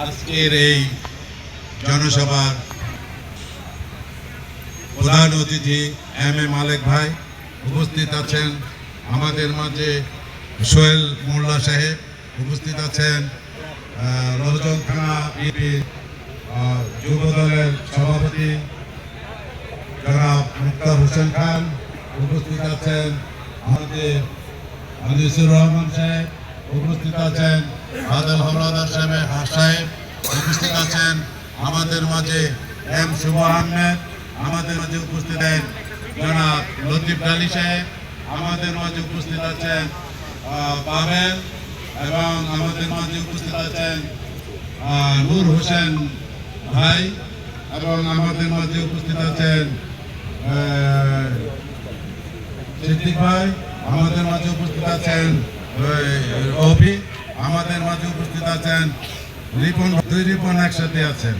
আজকের এই জনসভার প্রধান অতিথি এম এ মালেক ভাই, উপস্থিত আছেন আমাদের মাঝে সোহেল মোল্লা সাহেব, উপস্থিত আছেন লোহজন থানা বিএনপির যুব দলের সভাপতি জনাব মুক্তার হোসেন খান, উপস্থিত আছেন আমাদের আনিসুর রহমান সাহেব, উপস্থিত আছেন বাদল হলদার সাহেব, উপস্থিত আছেন আমাদের মাঝে এম শুভ আহমেদ, আমাদের মাঝে উপস্থিত আছেন জনাব লতিফ আলী সাহেব, আমাদের মাঝে উপস্থিত আছেন পাবেল, এবং আমাদের মাঝে উপস্থিত আছেন নূর হোসেন ভাই, এবং আমাদের মাঝে উপস্থিত আছেন সিদ্দিক ভাই, আমাদের মাঝে উপস্থিত আছেন অভি, আমাদের মাঝে উপস্থিত আছেন রিপন, দুই রিপন একসাথে আছেন।